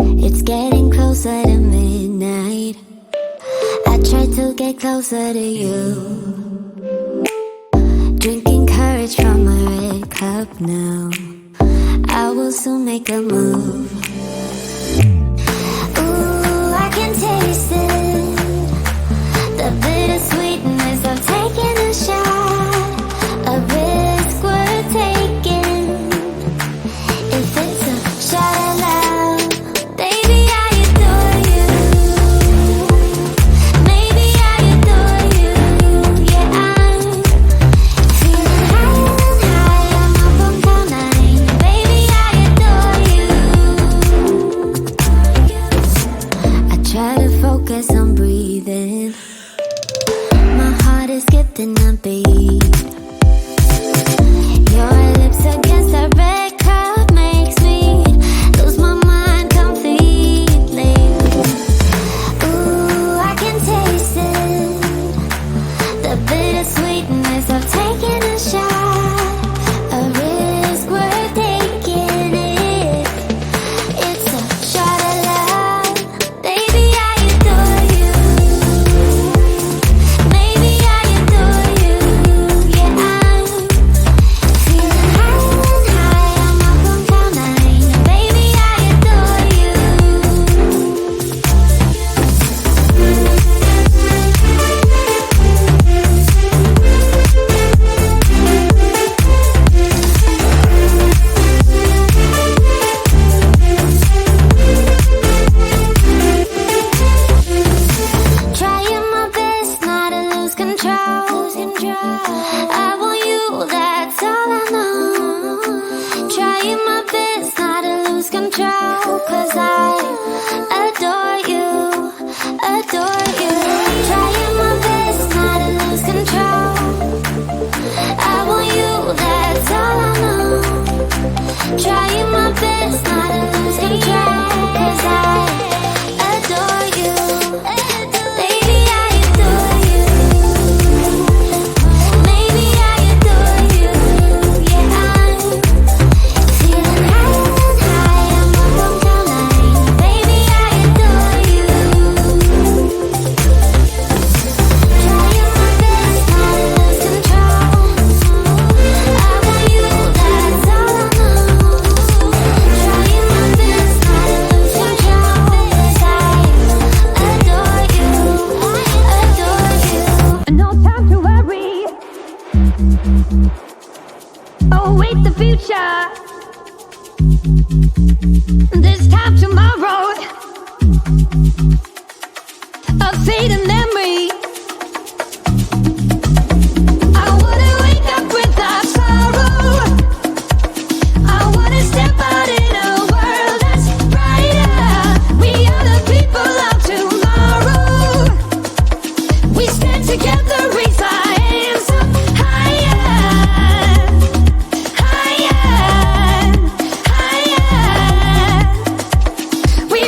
It's getting closer to midnight. I try to get closer to you, drinking courage from my red cup now. I will soon make a move. Ooh, I can taste it, the bittersweetness of taking a shot, a risk worth taking. If it's a shot at love, baby, I adore you. Maybe I adore you. Yeah, I'm feeling higher and higher. I'm up on cloud nine. Baby, I adore you. I try to focus on breathing. My heart is skipping a beat. Your lips against a red cup makes me lose my mind completely. Ooh, I can taste it, the bittersweetness of taking a shot, a risk worth taking it. It's a shot at love, baby, I adore you. Maybe I adore you. Yeah, I'm feeling higher and higher. I'm up on cloud nine. Baby, I adore you. Trying my best not to lose control. I want you, that's all I know. Trying my best not to lose control, 'cause I adore you, adore you. Trying my best not to lose control. I want you, that's all I know. Trying my best not to lose control, 'cause I adore you. Baby, I adore you. Maybe I adore you. Yeah, I'm feeling higher and higher. I'm up on cloud nine. Baby, I adore you. Trying my best not to lose control. I want you, that's all I know. Trying my best not to lose control, 'cause I adore you, adore you. No time to worry. Oh, wait, the future. This time tomorrow. A fading memory. I wanna wake up without sorrow. I wanna step out in a world that's brighter. We are the people of tomorrow. We stand together, raise our hands up higher, higher, higher. We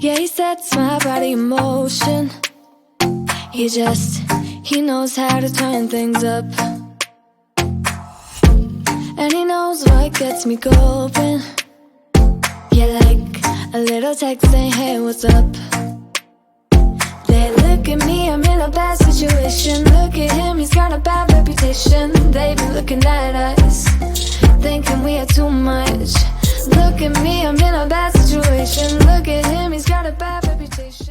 Yeah, he sets my body in motion. He knows how to turn things up. And he knows what gets me going. Yeah, like a little text saying, hey, what's up? They look at me, I'm in a bad situation. Look at him, he's got a bad reputation. They be looking at us, thinking we are too much. Look at me, I'm in a bad situation. Look at him, he's got a bad reputation.